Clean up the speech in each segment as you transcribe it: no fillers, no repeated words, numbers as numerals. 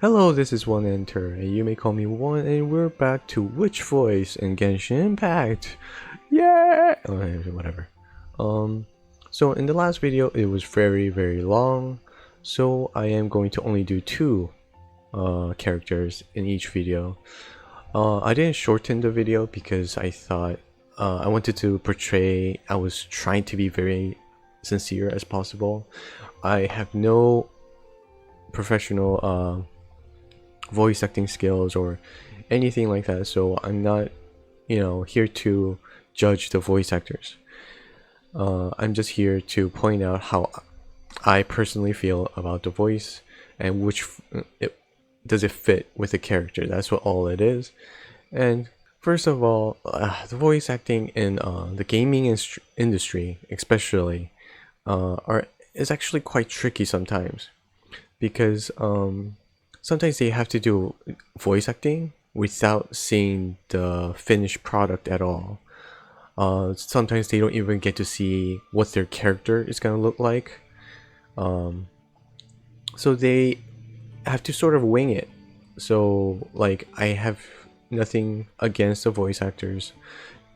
Hello, this is One Enter, and you may call me One, and we're back to Witch Voice in Genshin Impact. Yeah! Whatever. So in the last video, it was very long, so I am going to only do two characters in each video. I didn't shorten the video because I thought I wanted to portray, I was trying to be very sincere as possible. I have no professional voice acting skills or anything like that, so I'm not, here to judge the voice actors. I'm just here to point out how I personally feel about the voice and does it fit with the character. That's what all it is. And first of all, the voice acting in the gaming industry especially is actually quite tricky sometimes, because sometimes they have to do voice acting without seeing the finished product at all. Sometimes they don't even get to see what their character is gonna look like. So they have to sort of wing it. So like, I have nothing against the voice actors.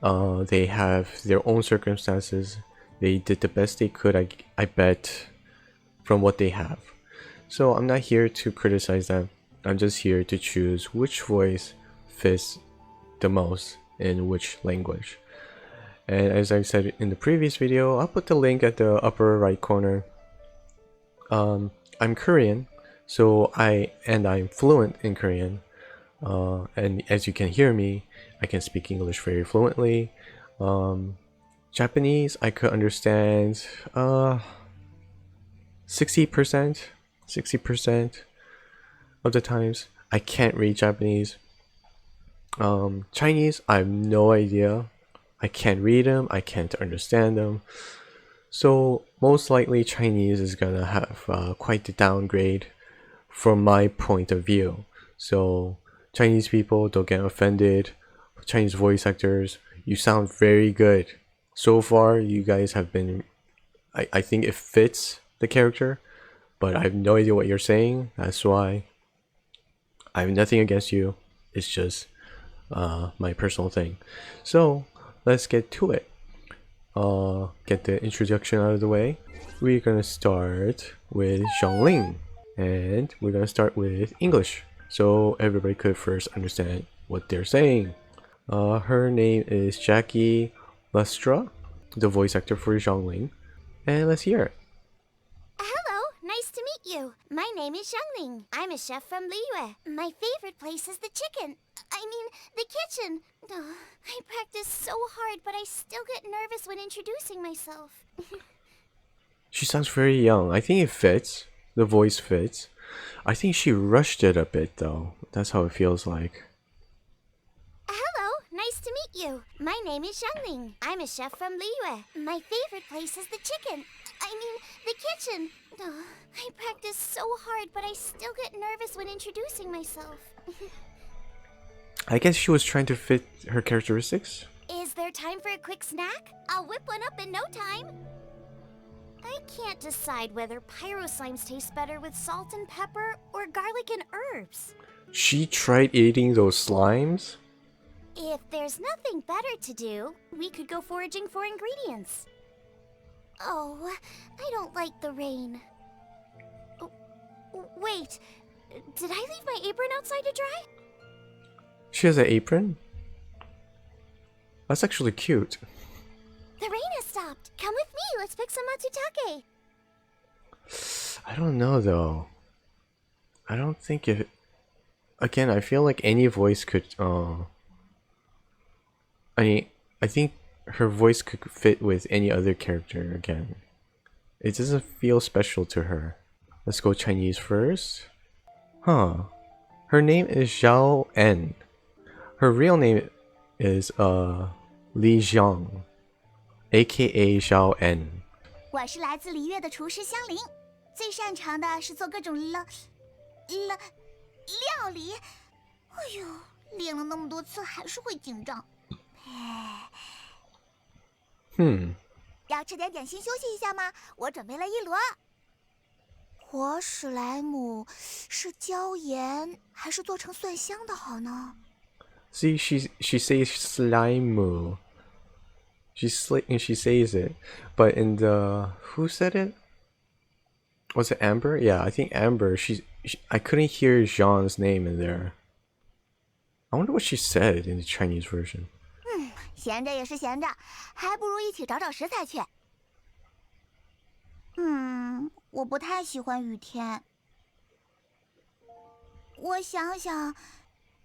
They have their own circumstances. They did the best they could, I bet, from what they have. So I'm not here to criticize them. I'm just here to choose which voice fits the most in which language. And as I said in the previous video, I'll put the link at the upper right corner. I'm Korean, so I'm fluent in Korean. And as you can hear me, I can speak English very fluently. Japanese, I could understand 60% of the times. I can't read Japanese. Chinese, I have no idea. I can't read them, I can't understand them. So most likely Chinese is gonna have quite the downgrade from my point of view. So Chinese people, don't get offended. Chinese voice actors, you sound very good. So far you guys have been, I think it fits the character, but I have no idea what you're saying. That's why I have nothing against you. It's just my personal thing. So let's get to it. Get the introduction out of the way. We're gonna start with Xiangling, and we're gonna start with English, so everybody could first understand what they're saying. Her name is Jackie Lastra, the voice actor for Zhongling, and let's hear it. Hello, nice to meet you. My name is Xiangling. I'm a chef from Liyue. My favorite place is the the kitchen. Oh, I practice so hard, but I still get nervous when introducing myself. She sounds very young. I think it fits. The voice fits. I think she rushed it a bit though. That's how it feels like. Hello, nice to meet you. My name is Xiangling. I'm a chef from Liyue. My favorite place is the the kitchen. Oh, I practice so hard, but I still get nervous when introducing myself. I guess she was trying to fit her characteristics. Is there time for a quick snack? I'll whip one up in no time. I can't decide whether pyro slimes taste better with salt and pepper or garlic and herbs. She tried eating those slimes? If there's nothing better to do, we could go foraging for ingredients. Oh, I don't like the rain. Oh, wait, did I leave my apron outside to dry? She has an apron? That's actually cute. The rain has stopped. Come with me, let's pick some matsutake. I don't know though. I don't think it... Again, I feel like any voice could... I think her voice could fit with any other character again. It doesn't feel special to her. Let's go Chinese first. Huh. Her name is Xiao N. Her real name is Li Jiang, aka Xiao N. 我是来自璃月的厨师香菱，最擅长的是做各种料理。哎呦，练了那么多次还是会紧张。要吃点点心休息一下吗？我准备了一摞。活史莱姆是椒盐还是做成蒜香的好呢？ See, she says slime. She says it, but in the who said it? Was it Amber? Yeah, I think Amber. I couldn't hear Jean's name in there. I wonder what she said in the Chinese version. 闲着也是闲着，还不如一起找找食材去。我不太喜欢雨天。我想想，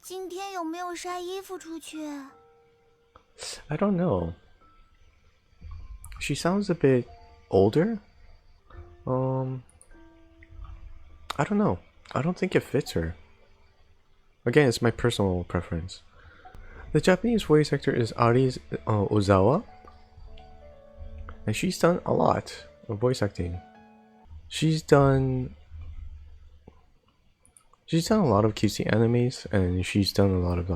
今天有没有晒衣服出去？ I don't know. She sounds a bit older. I don't know. I don't think it fits her. Again, it's my personal preference. The Japanese voice actor is Ari Ozawa, and she's done a lot of voice acting. She's done a lot of cutesy animes, and she's done a lot of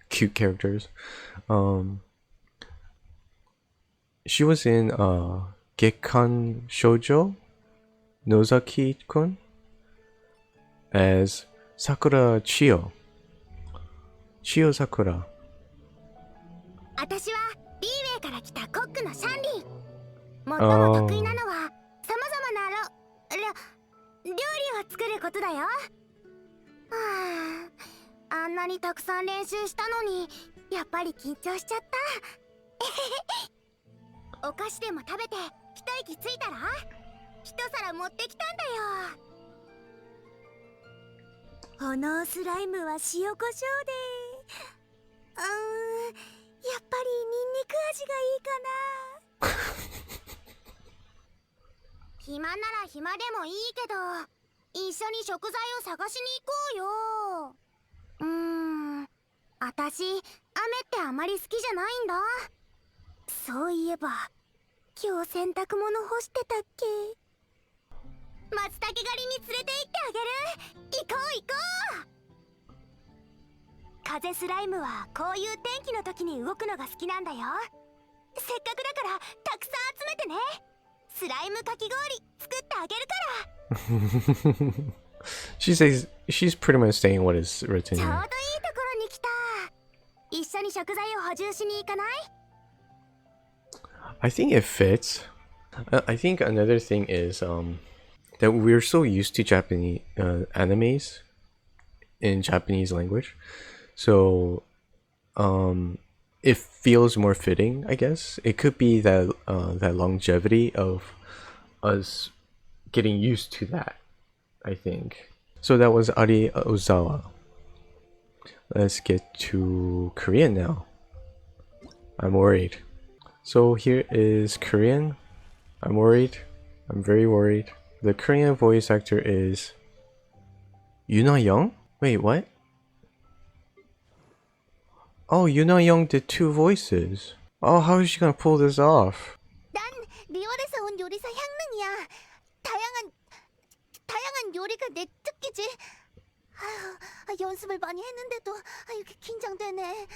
cute characters. She was in Gekkan Shoujo Nozaki-kun as Sakura Chiyo Sakura. 私はリーウェイから来たコックのシャンリン。最も得意なのは様々な料理を作ることだよ。あんなにたくさん練習したのにやっぱり緊張しちゃった。お菓子でも食べて一息ついたら一皿持ってきたんだよ。炎スライムは塩コショウでやっぱりニンニク味がいいかな。暇なら暇でもいいけど一緒に食材を探しに行こうよ。私雨ってあまり好きじゃないんだ。そういえば今日洗濯物干してたっけ。松茸狩りに連れて行ってあげる。行こう行こう。風スライムはこういう天気の時に動くのが好きなんだよ。せっかくだからたくさん集めてね。スライムかき氷作ってあげるから。She says she's pretty much saying what is written ちょうどいい here. ところに来た。一緒に食材を補充しに行かない？ I think it fits. I think another thing is that we're so used to Japanese animes in Japanese language, so it feels more fitting. I guess it could be that that longevity of us getting used to that. I think so. That was Ari Ozawa. Let's get to Korean now. I'm worried. So here is Korean. I'm worried. I'm very worried. The Korean voice actor is Yoon Ah-yeong? Wait, what? Oh, Yoon Ah-yeong did two voices. Oh, how is she gonna pull this off? 난 리월에서 온 요리사 향릉이야. 다양한 요리가 내 특기지. 연습을 많이 했는데도 이렇게 긴장되네.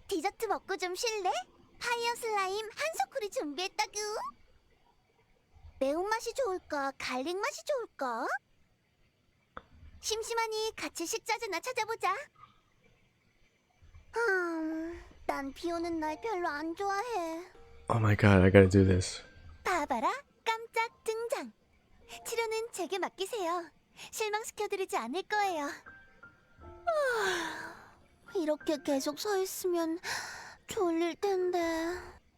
디저트 먹고 좀 쉴래? 파이어 슬라임 한 소쿠리 준비했다구. 매운맛이 좋을까? 갈릭 맛이 좋을까? 심심하니 같이 식자재나 찾아보자. 난 비 오는 날 별로 안 좋아해. Oh my god, I gotta do this. 봐봐라, 깜짝 등장. 치료는 제게 맡기세요. 실망시켜드리지 않을 거예요. 이렇게 계속 서 있으면 졸릴 텐데.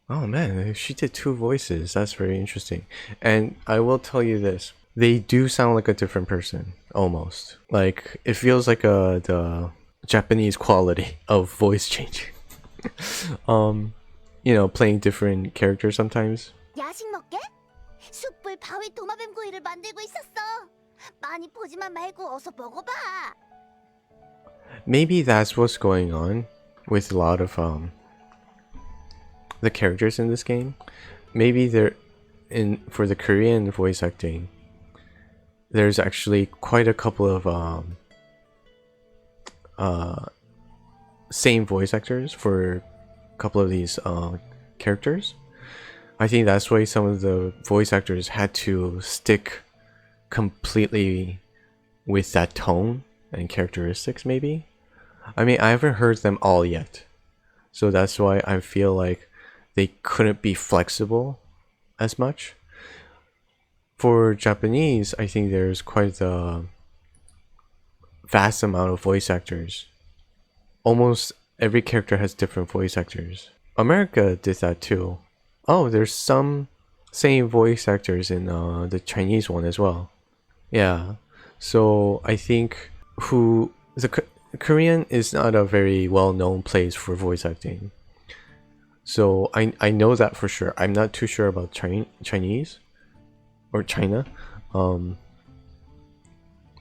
Oh man, she did two voices. That's very interesting. And I will tell you this. They do sound like a different person, almost. Like, it feels like the Japanese quality of voice changing. You know, playing different characters sometimes. 야식 먹게? 숯불 바위 도마뱀 구이를 만들고 있었어. 많이 보지만 말고 어서 먹어봐. Maybe that's what's going on with a lot of the characters in this game. Maybe they're for the Korean voice acting. There's actually quite a couple of same voice actors for a couple of these characters. I think that's why some of the voice actors had to stick completely with that tone and characteristics, maybe. I mean, I haven't heard them all yet, so that's why I feel like they couldn't be flexible as much. For Japanese, I think there's quite a vast amount of voice actors. Almost every character has different voice actors. America did that too. Oh, there's some same voice actors in the Chinese one as well. Yeah. So I think Korean is not a very well-known place for voice acting. So I know that for sure. I'm not too sure about Chinese or China.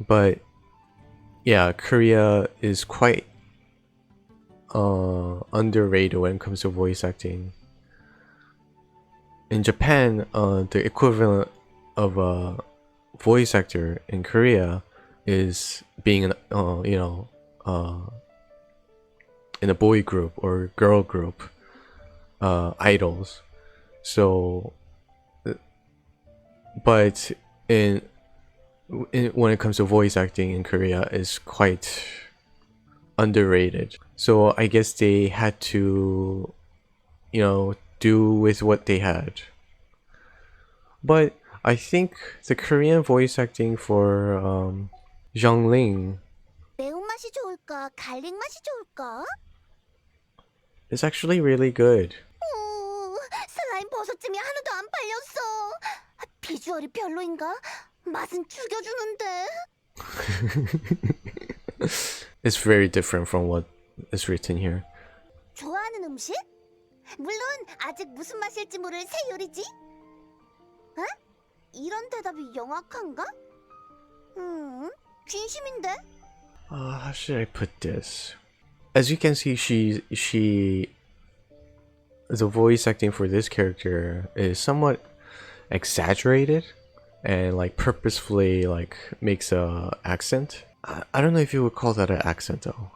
But yeah, Korea is quite underrated when it comes to voice acting. In Japan, the equivalent of a voice actor in Korea is being in a boy group or girl group, idols. So, but when it comes to voice acting in Korea, is quite underrated. So I guess they had to, do with what they had. But I think the Korean voice acting for Zhongling 매운맛이 좋을까? 갈릭 맛이 좋을까? is actually really good. 슬라임 버섯찜이 하나도 안 팔렸어. 비주얼이 별로인가? 맛은 죽여주는데. It's very different from what is written here. 좋아하는 음식? 물론 아직 무슨 맛일지 모를 새 요리지? 어? 이런 대답이 영악한가? 진심인데? How should I put this? As you can see, the voice acting for this character is somewhat exaggerated and like purposefully like makes a accent. I don't know if you would call that an accent though.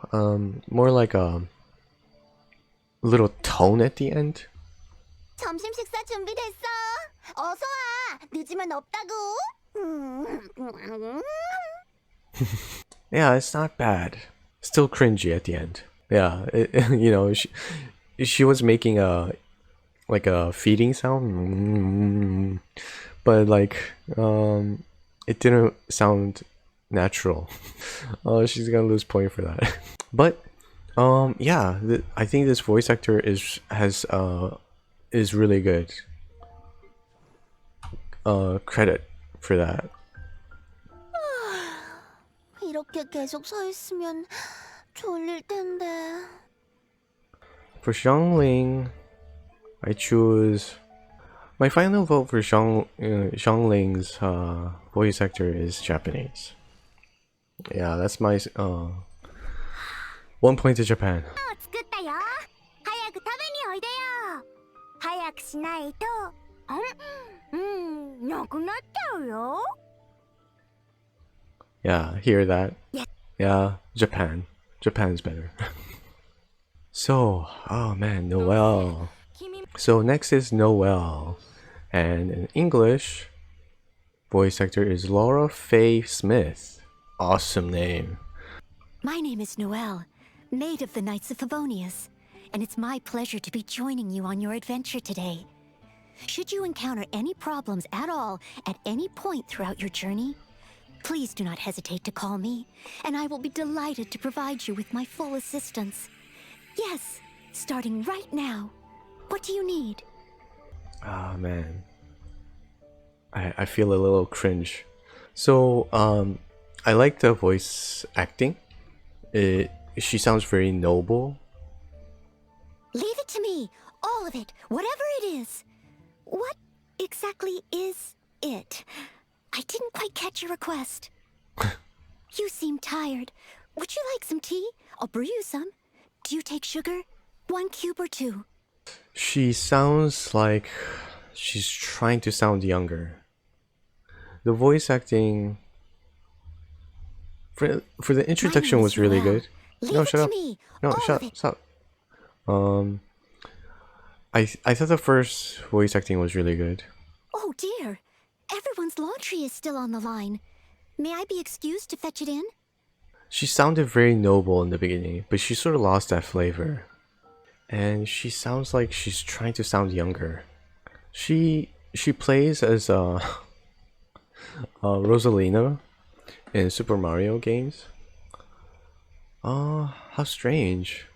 More like a little tone at the end. 점심 식사 준비됐어. 어서 와. 늦으면 없다고. Yeah, it's not bad. Still cringy at the end. Yeah, she was making a feeding sound, but like it didn't sound natural. She's gonna lose point for that. But yeah, I think this voice actor is really good. Credit for that. 이렇게 계속 서 있으면 졸릴 텐데. For Xiangling, I choose my final vote for Xiangling's voice actor is Japanese. Yeah, that's my 1 point to Japan. 作ったよ。早く食べにおいでよ。早くしないと。なくなっちゃうよ。 Yeah, hear that? Yeah. Yeah, Japan. Japan's better. So, oh man, Noelle. So next is Noelle. And in English, voice actor is Laura Faye Smith. Awesome name. My name is Noelle, maid of the Knights of Favonius, and it's my pleasure to be joining you on your adventure today. Should you encounter any problems at all at any point throughout your journey, please do not hesitate to call me, and I will be delighted to provide you with my full assistance. Yes, starting right now. What do you need? Ah, man. I feel a little cringe. So, I like the voice acting. She sounds very noble. Leave it to me, all of it, whatever it is. What exactly is it? I didn't quite catch your request. You seem tired. Would you like some tea? I'll brew you some. Do you take sugar? 1 cube or 2? She sounds like she's trying to sound younger. The voice acting for the introduction was really good. Leave No, it shut to up. me. No, All shut of it. stop. I thought the first voice acting was really good. Oh dear, everyone's laundry is still on the line. May I be excused to fetch it in? She sounded very noble in the beginning, but she sort of lost that flavor. And she sounds like she's trying to sound younger. She plays as Rosalina in Super Mario games. How strange.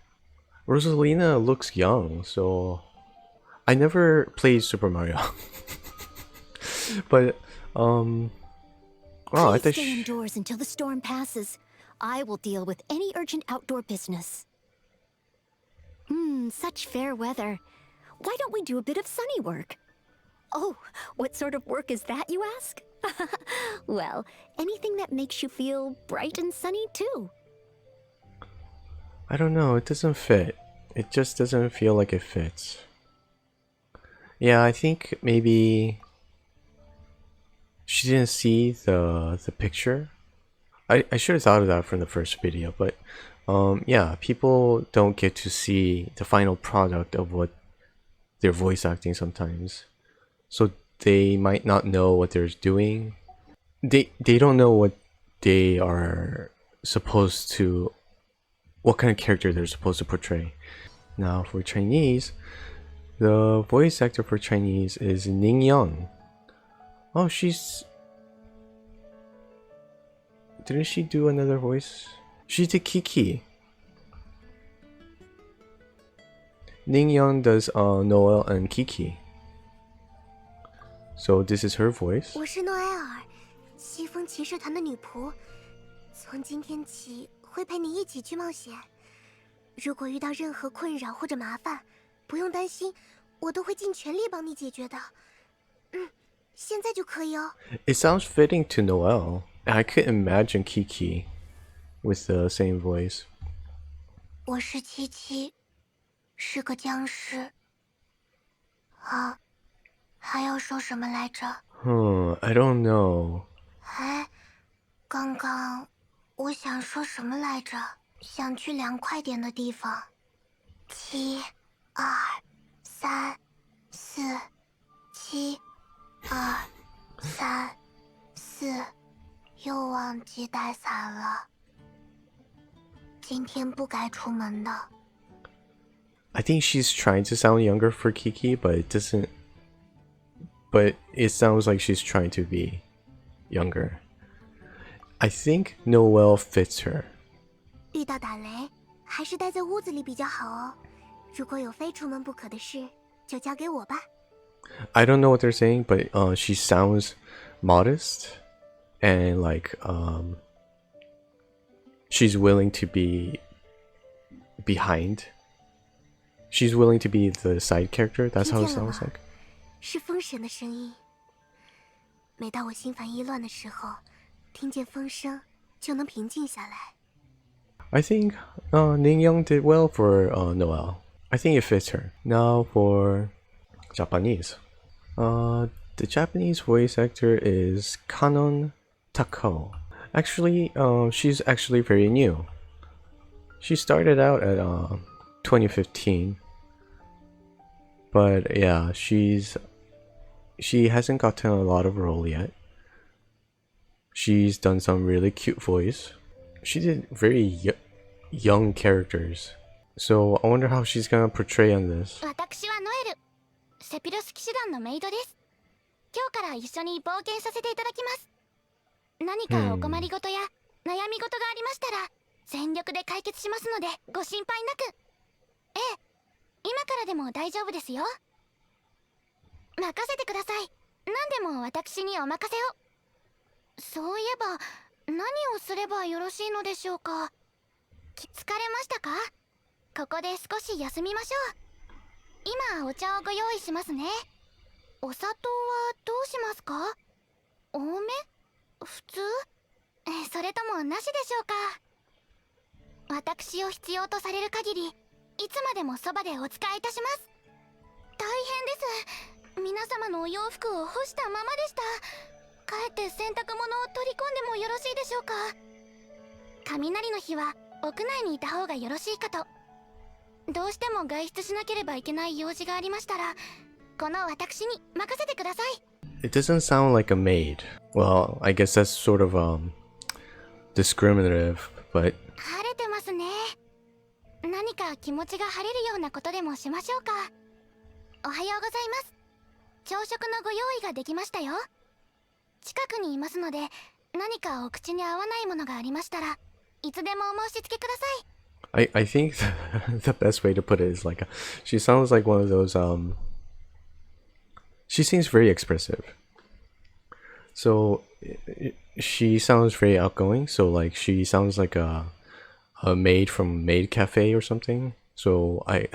Rosalina looks young, so I never played Super Mario. But oh, I Please thought stay indoors until the storm passes. I will deal with any urgent outdoor business. Such fair weather. Why don't we do a bit of sunny work? Oh, what sort of work is that, you ask? Well, anything that makes you feel bright and sunny, too. I don't know, it doesn't fit. It just doesn't feel like it fits. Yeah, I think maybe she didn't see the picture. I should have thought of that from the first video, but yeah, people don't get to see the final product of what they're voice acting sometimes. So they might not know what they're doing. They don't know what they are supposed to, what kind of character they're supposed to portray. Now for Chinese, the voice actor for Chinese is Ning Yan. Oh, didn't she do another voice? She did Kiki. Ning Yan does Noelle and Kiki. So this is her voice. 我是诺埃尔，西风骑士团的女仆。从今天起，会陪你一起去冒险。如果遇到任何困扰或者麻烦，不用担心，我都会尽全力帮你解决的。现在就可以哦。It sounds fitting to Noelle. I could imagine Kiki with the same voice. 我是七七，是个僵尸。啊，还要说什么来着？ I don't know. 哎，刚刚我想说什么来着？想去凉快点的地方。7、2、3、4、7、2、3、4，又忘记带伞了。今天不该出门的。 I think she's trying to sound younger for Kiki, but it doesn't. But it sounds like she's trying to be younger. I think Noelle fits her. 遇到打雷，还是待在屋子里比较好哦。如果有非出门不可的事，就交给我吧。 I don't know what they're saying, but she sounds modest and like she's willing to be behind. She's willing to be the side character. That's how it sounds like. 是风神的声音。每当我心烦意乱的时候，听见风声就能平静下来。 I think Ning Yang did well for Noelle. I think it fits her. Now for Japanese. The Japanese voice actor is Kanon Takao. Actually, she's actually very new. She started out at 2015. But yeah, she hasn't gotten a lot of role yet. She's done some really cute voice. She did very young characters. So I wonder how she's gonna portray on this. 私はノエル、セピロス騎士団のメイドです。今日から一緒に冒険させていただきます。何かお困りごとや悩み事がありましたら全力で解決しますのでご心配なく。ええ、今からでも大丈夫ですよ。任せてください。何でも私にお任せを。そういえば何をすればよろしいのでしょうか。疲れましたか？ここで少し休みましょう。今お茶をご用意しますね。お砂糖はどうしますか？多め？普通？それともなしでしょうか。私を必要とされる限りいつまでもそばでお仕えいたします。大変です。皆様のお洋服を干したままでした。帰って洗濯物を取り込んでもよろしいでしょうか。雷の日は屋内にいた方がよろしいかと。どうしても外出しなければいけない用事がありましたら、この私に任せてください。 It doesn't sound like a maid. Well, I guess that's sort of discriminative, but 晴れてますね。何か気持ちが晴れるようなことでもしましょうか。おはようございます。朝食のご用意ができましたよ。近くにいますので、何かお口に合わないものがありましたらいつでもお申し付けください。I think the best way to put it is like she sounds like one of those she seems very expressive. So she sounds very outgoing, so like she sounds like a maid from Maid Cafe or something. So I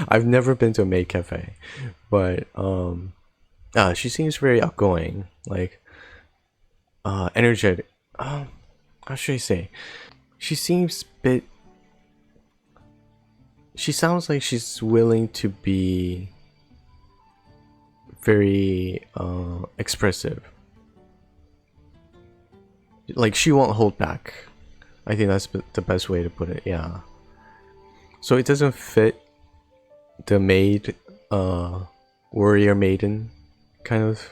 I've never been to a maid cafe, but she seems very outgoing, like energetic. How should I say? She seems bit. She sounds like she's willing to be very expressive. Like she won't hold back. I think that's the best way to put it. Yeah. So it doesn't fit the maid, warrior maiden kind of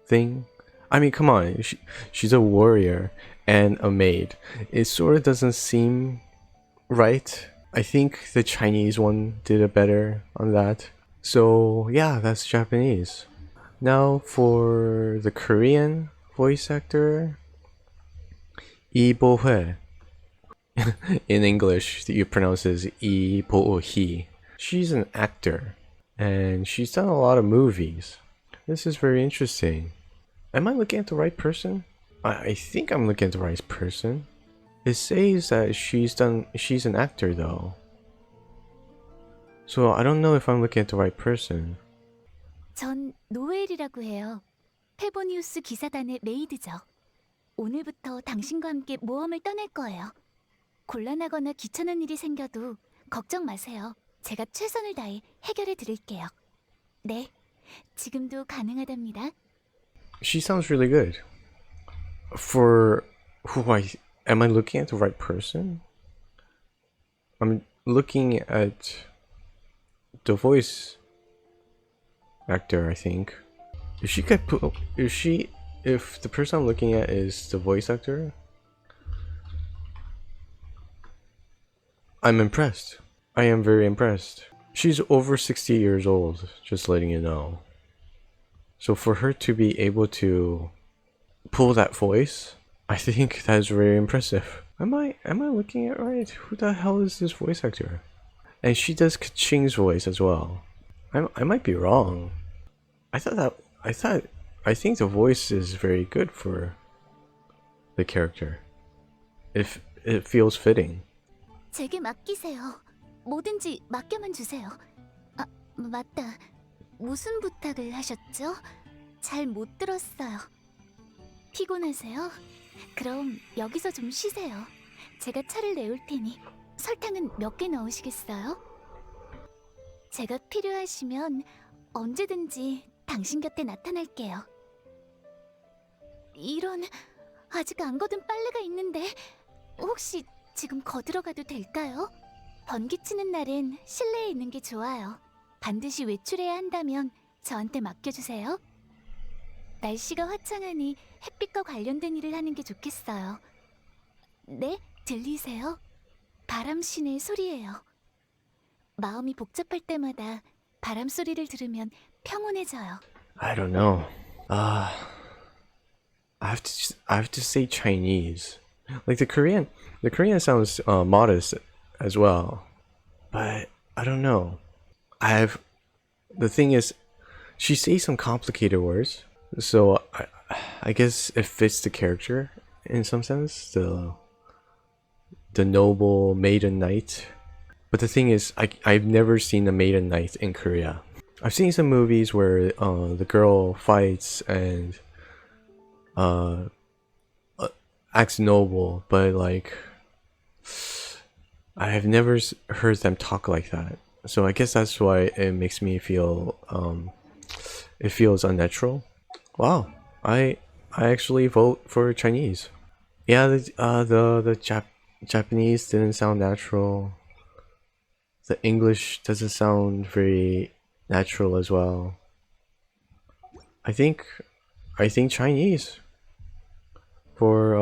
thing. I mean, come on, she's a warrior and a maid. It sort of doesn't seem right. I think the Chinese one did a better on that. So yeah, that's Japanese. Now for the Korean voice actor, Lee Bohee. In English, you pronounce it as Bohee. She's an actor, and she's done a lot of movies. This is very interesting. Am I looking at the right person? I think I'm looking at the right person. It says that she's an actor though. So I don't know if I'm looking at the right person. 전 노엘이라고 해요. 페보니우스 기사단의 메이드죠. 오늘부터 당신과 함께 모험을 떠날 거예요. 곤란하거나 귀찮은 일이 생겨도 걱정 마세요. 제가 최선을 다해 해결해 드릴게요. 네, 지금도 가능하답니다. She sounds really good. For who am I looking at the right person? I'm looking at the voice actor, I think. If the person I'm looking at is the voice actor, I'm impressed. I am very impressed. She's over 60 years old, just letting you know. So for her to be able to pull that voice, I think that is very impressive. Am I looking at it right? Who the hell is this voice actor? And she does Kaching's voice as well. I might be wrong. I think the voice is very good for the character. If it feels fitting. 제게 맡기세요. 뭐든지 맡겨만 주세요. 아, 맞다. 무슨 부탁을 하셨죠? 잘 못 들었어요. 피곤하세요? 그럼 여기서 좀 쉬세요. 제가 차를 내올 테니 설탕은 몇 개 넣으시겠어요? 제가 필요하시면 언제든지 당신 곁에 나타날게요. 이런, 아직 안 걷은 빨래가 있는데 혹시 지금 거들어가도 될까요? 번기치는 날은 실내에 있는 게 좋아요. 반드시 외출해야 한다면 저한테 맡겨주세요. 날씨가 화창하니 햇빛과 관련된 일을 하는 게 좋겠어요. 네, 들리세요? 바람신의 소리예요. 마음이 복잡할 때마다 바람 소리를 들으면 평온해져요. I don't know. I have to say Chinese. Like the Korean sounds modest as well, but I don't know. The thing is, she says some complicated words, so I guess it fits the character in some sense. The noble maiden knight. But the thing is, I've never seen a maiden knight in Korea. I've seen some movies where the girl fights and acts noble, but like I have never heard them talk like that. So I guess that's why it makes me feel it feels unnatural. Wow, I actually vote for Chinese. Yeah, the Japanese didn't sound natural. The English doesn't sound very natural as well. I think Chinese for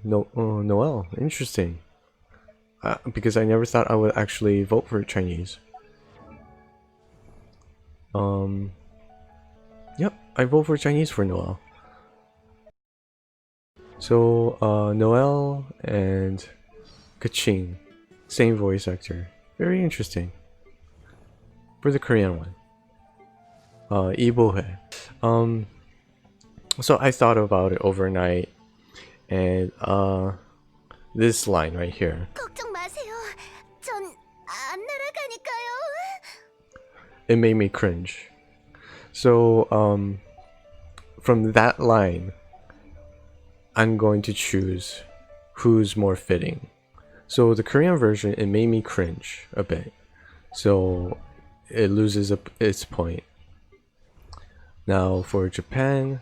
Noelle. Interesting. Because I never thought I would actually vote for Chinese. Yep, I vote for Chinese for Noelle. So Noelle and Kaching, same voice actor. Very interesting. For the Korean one. Bohee. So I thought about it overnight, and this line right here, 걱정 마세요. 전 안 날아가니까요. it made me cringe. So from that line, I'm going to choose who's more fitting. So the Korean version, it made me cringe a bit, so it loses its point. Now for Japan,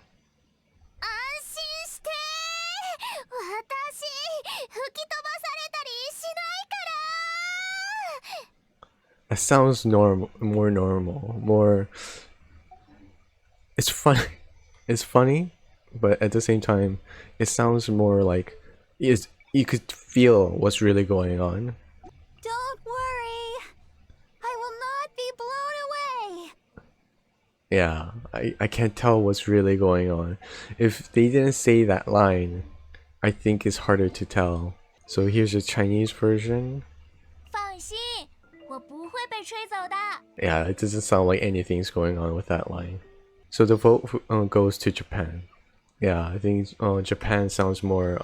安心して。私、吹き飛ばされたりしないから。 that sounds more normal, more. It's fun. It's funny, but at the same time, it sounds more like you could feel what's really going on. Don't worry. I will not be blown away. Yeah, I can't tell what's really going on. If they didn't say that line, I think it's harder to tell. So here's a Chinese version. 放心，我不会被吹走的。 Yeah, it doesn't sound like anything's going on with that line. So the vote goes to Japan. Yeah, I think Japan sounds more.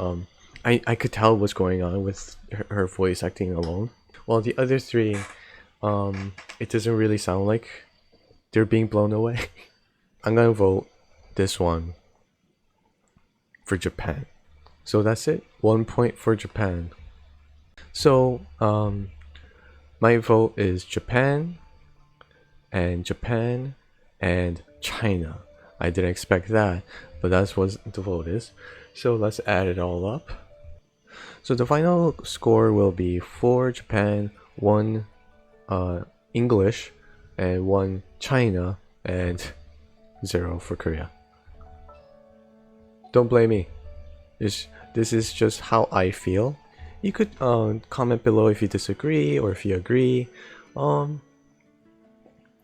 I could tell what's going on with her voice acting alone. While the other three, it doesn't really sound like they're being blown away. I'm gonna vote this one for Japan. So that's it. 1 point for Japan. So my vote is Japan and China. I didn't expect that, but that's what the vote is. So let's add it all up. So the final score will be 4 Japan, 1 English, and 1 China, and 0 for Korea. Don't blame me. This is just how I feel. You could comment below if you disagree or if you agree.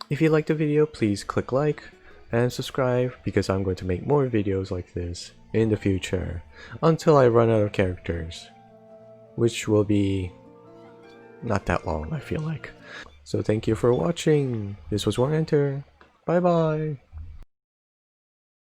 If you liked the video, please click like and subscribe, because I'm going to make more videos like this in the future until I run out of characters, which will be not that long, I feel like. So thank you for watching. This was One Enter. Bye bye.